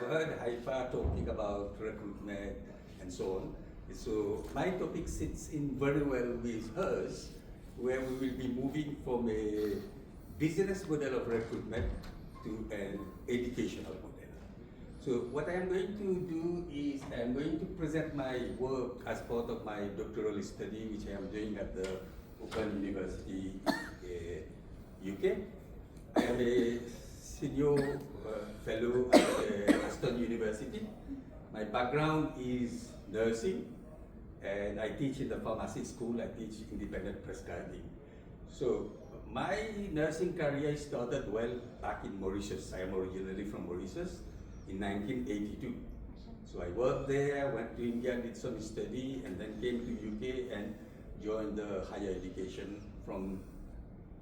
heard Haifa talking about recruitment and so on. So my topic sits in very well with hers, where we will be moving from a business model of recruitment to an educational model. So what I am going to do is I am going to present my work as part of my doctoral study, which I am doing at the Open University UK. I am a senior fellow at Aston University. My background is nursing, and I teach in the pharmacy school. I teach independent prescribing. So my nursing career started well back in Mauritius. I am originally from Mauritius in 1982. So I worked there, went to India, did some study, and then came to UK and joined the higher education from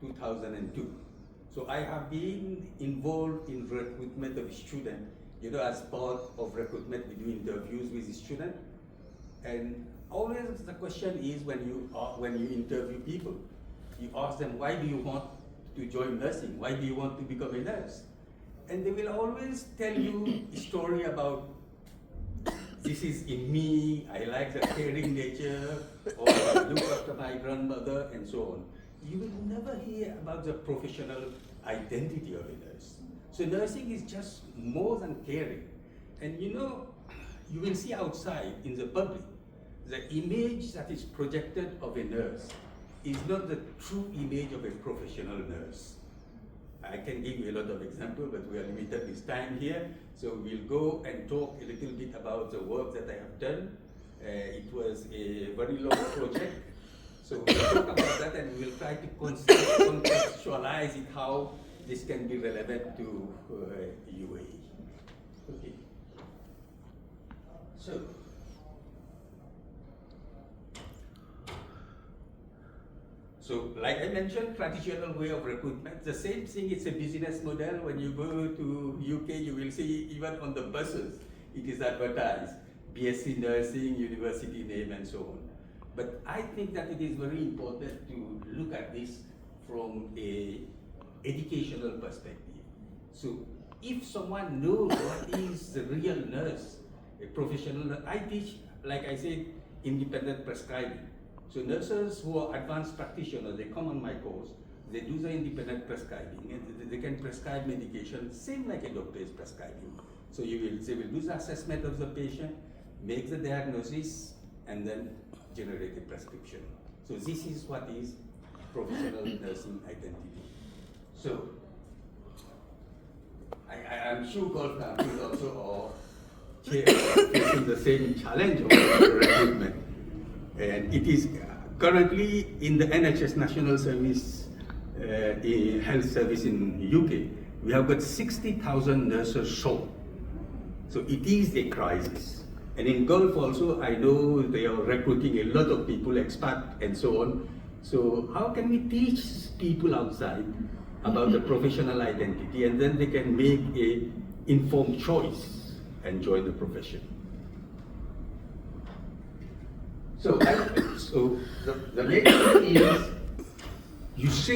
2002. So I have been involved in recruitment of students. As part of recruitment, we do interviews with the student. And always the question is when you interview people, you ask them, why do you want to join nursing? Why do you want to become a nurse? And they will always tell you a story about, this is in me, I like the caring nature, or I look after my grandmother, and so on. You will never hear about the professional identity of a nurse. So nursing is just more than caring. And you will see outside in the public, the image that is projected of a nurse is not the true image of a professional nurse. I can give you a lot of examples, but we are limited with time here. So we'll go and talk a little bit about the work that I have done. It was a very long project. So we'll talk about that, and we'll try to contextualize it, how this can be relevant to UAE. Okay. So like I mentioned, traditional way of recruitment, the same thing, it's a business model. When you go to UK, you will see even on the buses, it is advertised, BSc Nursing, university name, and so on. But I think that it is very important to look at this from a educational perspective. So if someone knows what is the real nurse, a professional nurse, I teach, like I said, independent prescribing. So nurses who are advanced practitioners, they come on my course, they do the independent prescribing, and they can prescribe medication, same like a doctor is prescribing. So they will do the assessment of the patient, make the diagnosis, and then generate a prescription. So this is what is professional nursing identity. So I'm sure golf companies also are facing the same challenge of recruitment. And it is currently in the NHS National Service, Health Service in UK, we have got 60,000 nurses short. So it is a crisis. And in Gulf also, I know they are recruiting a lot of people, expat and so on. So how can we teach people outside about the professional identity, and then they can make an informed choice and join the profession? So the main thing is,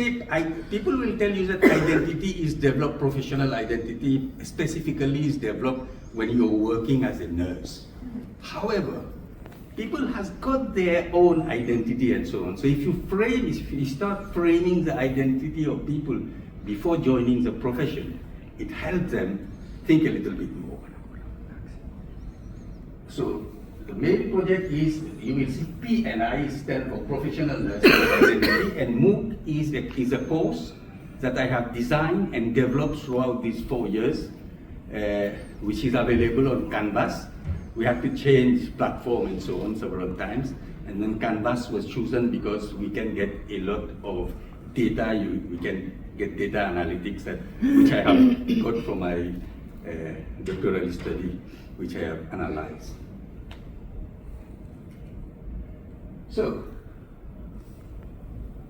people will tell you that identity is developed, professional identity specifically is developed when you're working as a nurse. However, people has got their own identity and so on. So if you start framing the identity of people before joining the profession, it helps them think a little bit more. So the main project is, you will see P&I stand for Professional Nursing Identity, and MOOC is a course that I have designed and developed throughout these 4 years, which is available on Canvas. We had to change platform and so on several times, and then Canvas was chosen because we can get a lot of data. We can get data analytics, which I have got from my doctoral study, which I have analyzed. So,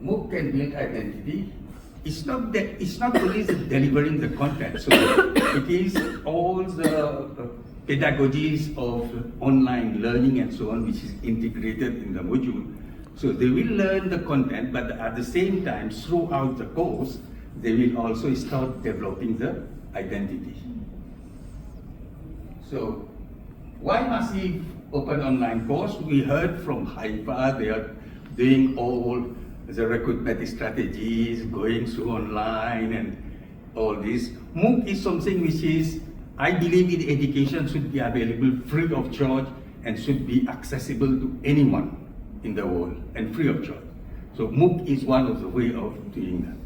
MOOC can build identity. It's not only delivering the content, so it is all the pedagogies of online learning and so on, which is integrated in the module. So they will learn the content, but at the same time, throughout the course, they will also start developing the identity. So why massive open online course? We heard from Haifa, they are doing all the recruitment strategies, going through online and all this. MOOC is something which is, I believe in education should be available free of charge and should be accessible to anyone in the world and free of charge. So MOOC is one of the way of doing that.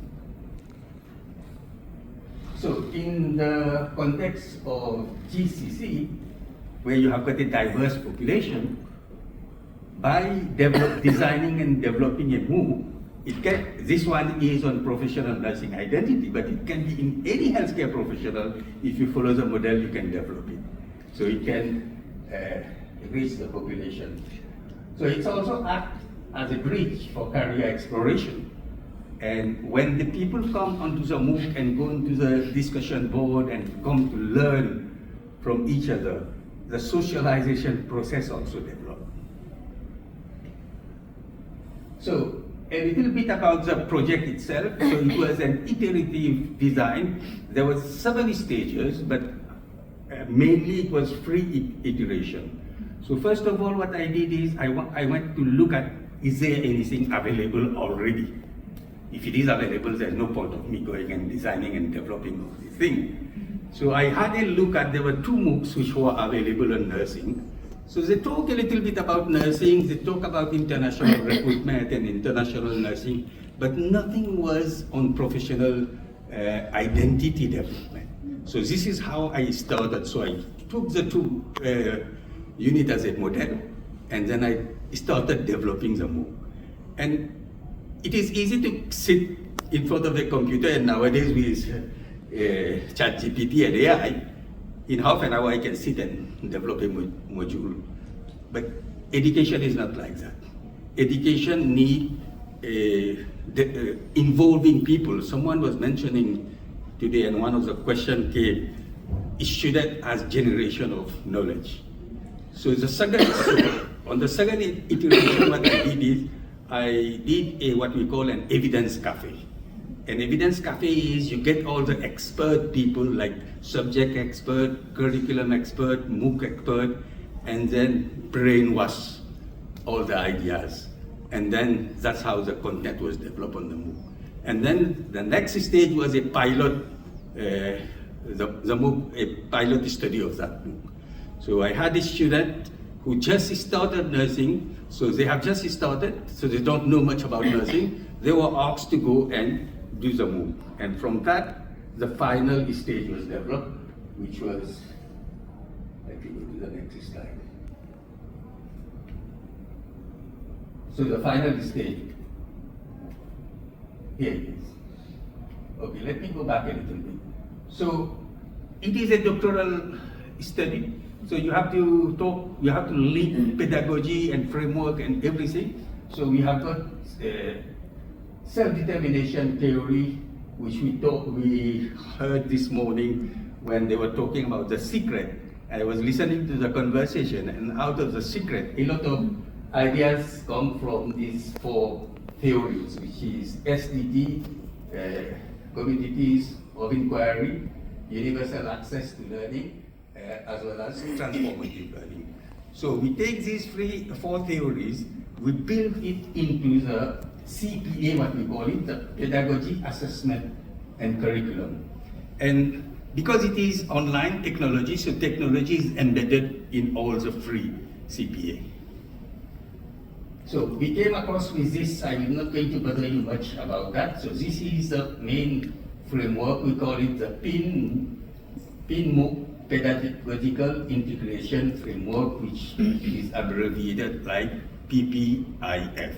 So in the context of GCC, where you have got a diverse population, by designing and developing a MOOC, this one is on professional nursing identity, but it can be in any healthcare professional. If you follow the model, you can develop it. So it can reach the population. So it's also act as a bridge for career exploration. And when the people come onto the MOOC and go into the discussion board and come to learn from each other, the socialization process also develops. So a little bit about the project itself. So it was an iterative design. There was 7 stages, but mainly it was 3 iteration. So first of all, what I did is I went to look at, is there anything available already? If it is available, there's no point of me going and designing and developing all these things. So I had a look at, there were 2 MOOCs which were available on nursing. So they talk a little bit about nursing, they talk about international recruitment and international nursing, but nothing was on professional identity development. So this is how I started. So I took the 2 units as a model, and then I started developing the MOOC. And it is easy to sit in front of a computer, and nowadays with ChatGPT and AI, in half an hour I can sit and develop a module. But education is not like that. Education needs involving people. Someone was mentioning today, and one of the questions came, is student as generation of knowledge. So on the second iteration, what I did is, I did what we call an evidence cafe. An evidence cafe is you get all the expert people like subject expert, curriculum expert, MOOC expert, and then brainwash all the ideas. And then that's how the content was developed on the MOOC. And then the next stage was a pilot, the MOOC, a pilot study of that MOOC. So I had a student who just started nursing, so they have just started, so they don't know much about nursing. They were asked to go and do the MOOC. And from that, the final stage was developed, which was, let me go to the next slide. So the final stage, here it is. Okay, let me go back a little bit. So it is a doctoral study. So you have to talk, you have to link pedagogy and framework and everything. So we have got self-determination theory, which we heard this morning when they were talking about the secret. I was listening to the conversation, and out of the secret, a lot of ideas come from these 4 theories, which is SDT, communities of inquiry, universal access to learning, as well as transformative learning. So we take these 4 theories, we build it into the CPA, what we call it, the pedagogy, assessment, and curriculum. And because it is online technology, so technology is embedded in all the free CPA. So we came across with this, I'm not going to bother you much about that. So this is the main framework, we call it the PIN-MOOC Pedagogical Integration Framework, which is abbreviated like PPIF.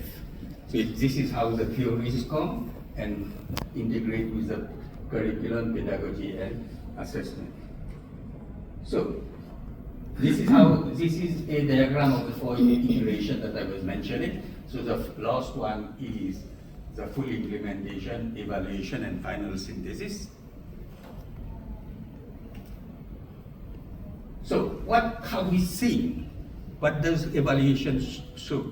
So this is how the theories come and integrate with the curriculum, pedagogy, and assessment. So this is a diagram of the 4 iterations that I was mentioning. So the last one is the full implementation, evaluation, and final synthesis. So what have we seen? What does evaluation show?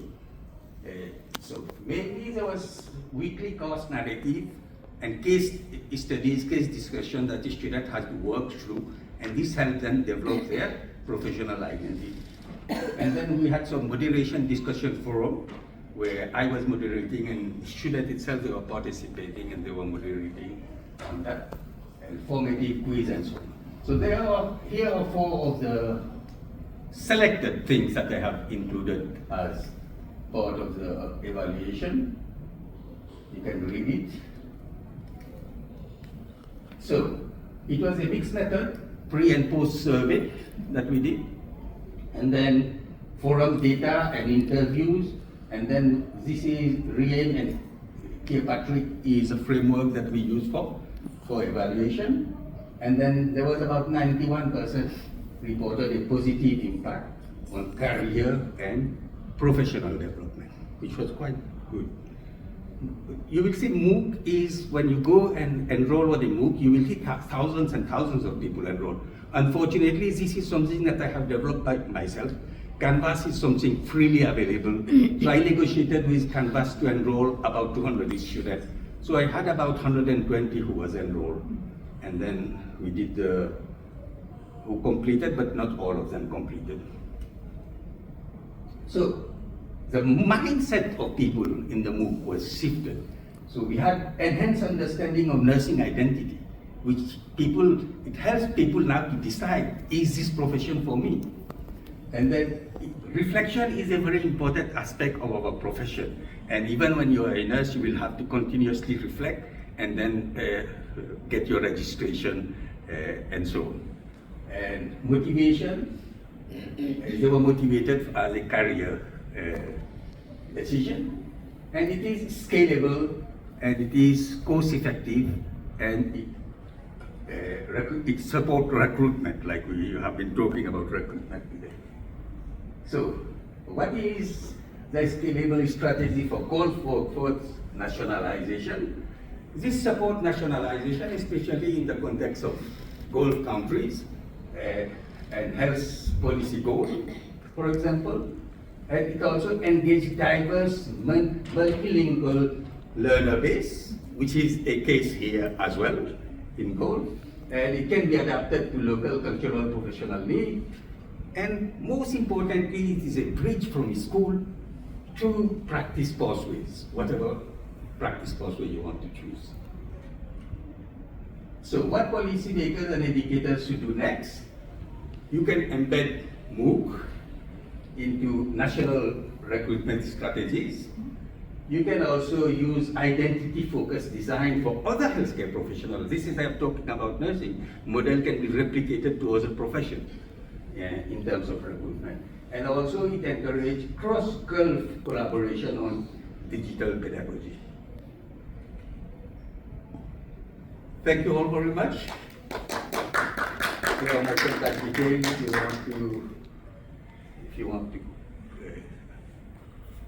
So mainly there was weekly course narrative and case studies, case discussion that the student has to work through and this helped them develop their professional identity. And then we had some moderation discussion forum where I was moderating and students itself, they were participating and they were moderating on that, and formative quiz and so on. So here are 4 of the selected things that I have included as part of the evaluation. You can read it. So it was a mixed method, pre and post survey that we did, and then forum data and interviews, and then this is Rien and Kirkpatrick is a framework that we use for evaluation, and then there was about 91% reported a positive impact on career and professional development, which was quite good. You will see MOOC is, when you go and enroll on a MOOC, you will see thousands and thousands of people enroll. Unfortunately, this is something that I have developed by myself. Canvas is something freely available. So I negotiated with Canvas to enroll about 200 students. So I had about 120 who was enrolled. And then we did who completed, but not all of them completed. So the mindset of people in the MOOC was shifted. So we had enhanced understanding of nursing identity, which it helps people now to decide, is this profession for me? And then reflection is a very important aspect of our profession. And even when you are a nurse, you will have to continuously reflect and then get your registration and so on. And motivation, they were motivated as a career decision, and it is scalable, and it is cost-effective, and it supports recruitment, like we have been talking about recruitment today. So, what is the scalable strategy for goal for nationalization? This supports nationalization, especially in the context of Gulf countries and health policy goals, for example. And it also engages diverse multilingual learner base, which is a case here as well in Gulf. And it can be adapted to local cultural professional needs. And most importantly, it is a bridge from school to practice pathways, whatever practice pathway you want to choose. So what policymakers and educators should do next? You can embed MOOC into national recruitment strategies. You can also use identity-focused design for other healthcare professionals. This is, I'm talking about nursing. Model can be replicated to other professions in terms of recruitment. And also it encourages cross-Gulf collaboration on digital pedagogy. Thank you all very much. If you want to,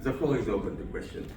the floor is open to questions.